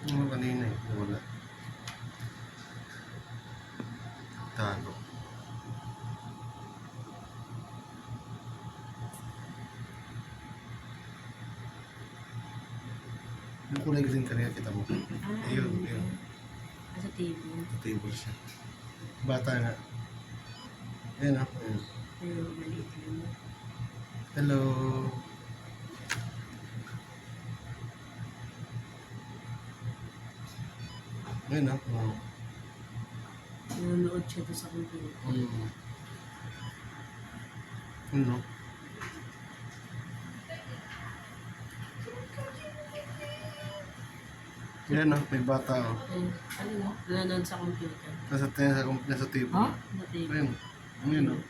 Kanina eh. Wala. Tago. Yung kulay green kanina kita mo. Ayun, ayun. Sa TV. Sa table siya. Bata nga. Ayun ah. Ayun. Pero maliit lang. Hello. Ayun ah. Nanonood siya doon sa computer. Ano? Yan ah, may bata oh. Ano na? Nanonood sa computer. Nasa table. Ha? Na TV. Ayun. Ayun oh.